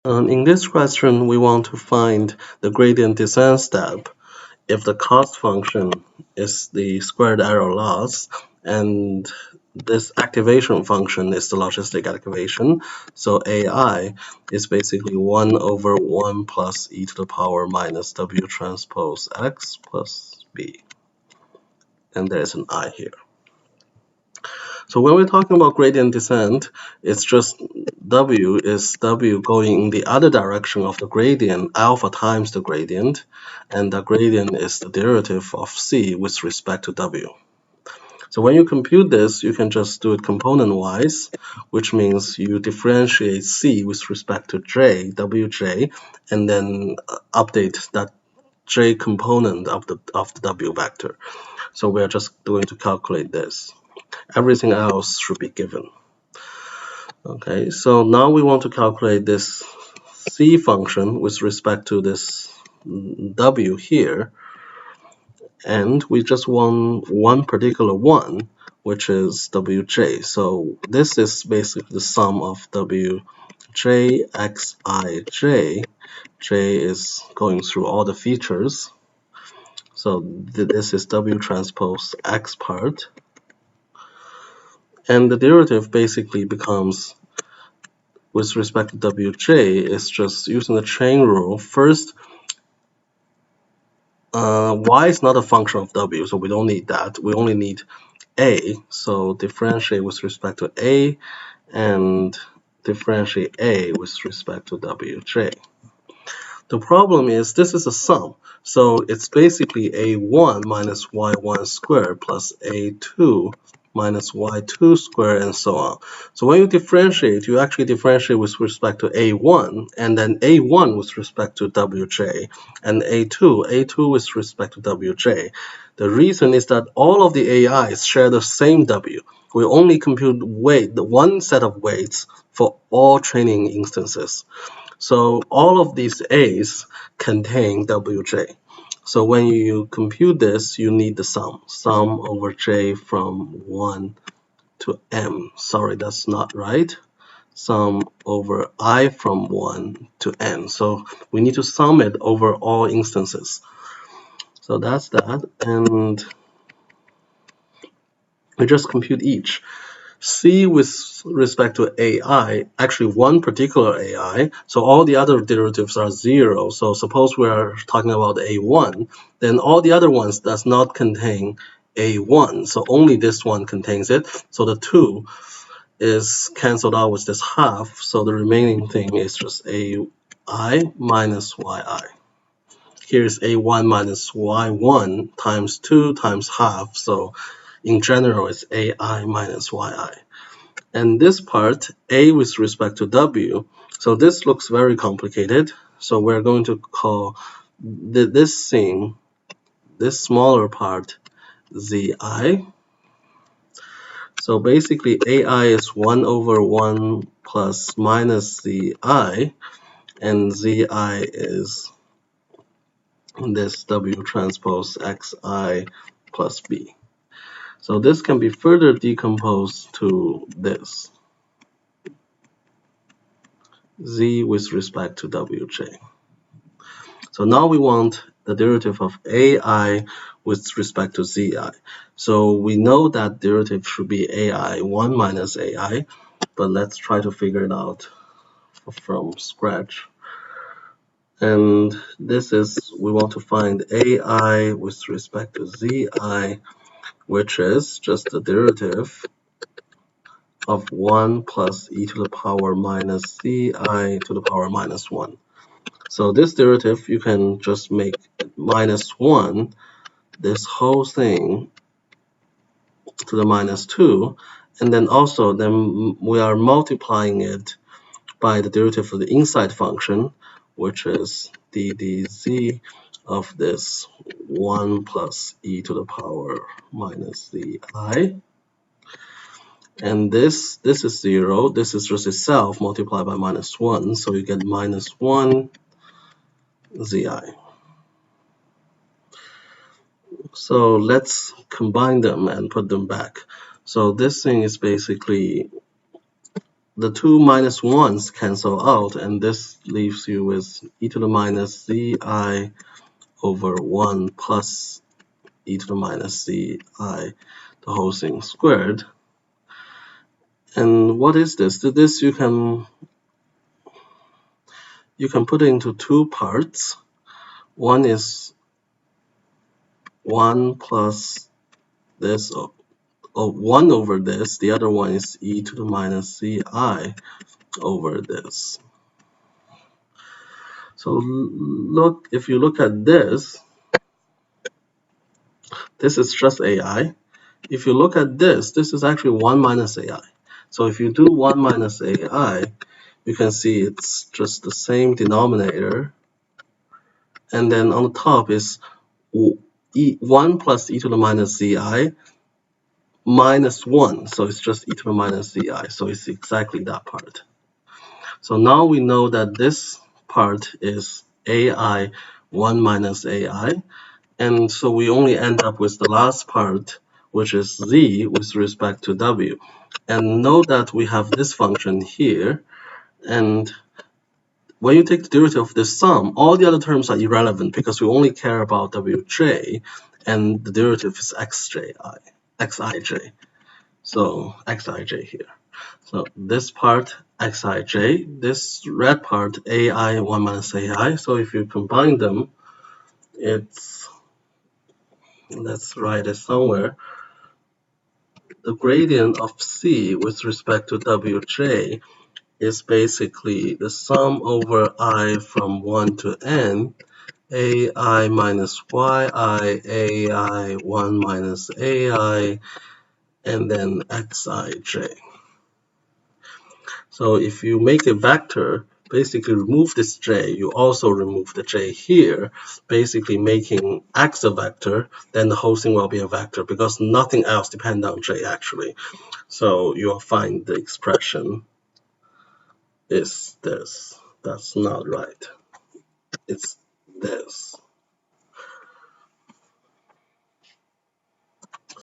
In this question, we want to find the gradient descent step if the cost function is the squared error loss and this activation function is the logistic activation. So AI is basically 1 over 1 plus e to the power minus w transpose x plus b. And there's an I here. So when we're talking about gradient descent, it's just w is w going in the other direction of the gradient, alpha times the gradient, and the gradient is the derivative of c with respect to w. So when you compute this, you can just do it component-wise, which means you differentiate c with respect to j, wj, and then update that j component of the w vector. So we're just going to calculate this. Everything else should be given. Okay, so now we want to calculate this c function with respect to this w here, and we just want one particular one, which is wj. So this is basically the sum of wj xij. J is going through all the features. So this is w transpose x part. And the derivative basically becomes, with respect to wj, is just using the chain rule. First, y is not a function of w, so we don't need that. We only need a, so differentiate with respect to a, and differentiate a with respect to wj. The problem is this is a sum, so it's basically a1 minus y1 squared plus a2 minus y2 squared, and so on. So when you differentiate, you actually differentiate with respect to a1, and then a1 with respect to wj, and a2 with respect to wj. The reason is that all of the AIs share the same w. We only compute weight, the one set of weights for all training instances. So all of these A's contain wj. So when you compute this, you need the sum over j from 1 to m. Sorry, that's not right. Sum over I from 1 to n. So we need to sum it over all instances. So that's that, and we just compute each. C with respect to AI, actually one particular AI, so all the other derivatives are 0. So suppose we are talking about A1, then all the other ones does not contain A1, so only this one contains it. So the 2 is cancelled out with this half, so the remaining thing is just AI minus YI. Here's A1 minus Y1 times 2 times half, so in general it's AI minus YI. And this part, A with respect to W, so this looks very complicated. So we're going to call this thing, this smaller part, ZI. So basically AI is 1 over 1 plus minus ZI, and ZI is this W transpose XI plus B. So this can be further decomposed to this, Z with respect to WJ. So now we want the derivative of AI with respect to ZI. So we know that derivative should be AI 1 minus AI, but let's try to figure it out from scratch. And this is, we want to find AI with respect to ZI, which is just the derivative of 1 plus e to the power minus CI to the power minus 1. So this derivative, you can just make minus 1, this whole thing to the minus 2, and then also then we are multiplying it by the derivative of the inside function, which is ddz of this 1 plus e to the power minus the I. And this is 0. This is just itself multiplied by minus 1. So you get minus 1 zi. So let's combine them and put them back. So this thing is basically the two minus ones cancel out, and this leaves you with e to the minus zi over 1 plus e to the minus zi, the whole thing squared. And what is this? This you can put it into two parts. One is 1 plus this, or 1 over this. The other one is e to the minus zi over this. So look, if you look at this, this is just AI. If you look at this, this is actually 1 minus AI. So if you do 1 minus AI, you can see it's just the same denominator. And then on the top is 1 plus e to the minus zi minus 1. So it's just e to the minus zi. So it's exactly that part. So now we know that this part is AI 1 minus AI. And so we only end up with the last part, which is z with respect to w. And note that we have this function here. And when you take the derivative of this sum, all the other terms are irrelevant because we only care about wj, and the derivative is xij. So xij here. So this part xij, this red part ai 1 minus ai. So if you combine them, it's, let's write it somewhere. The gradient of c with respect to wj is basically the sum over I from 1 to n, ai minus yi, ai 1 minus ai, and then xij. So if you make a vector, basically remove this j, you also remove the j here, basically making x a vector, then the whole thing will be a vector because nothing else depends on j actually. So you'll find the expression is this. That's not right. It's this.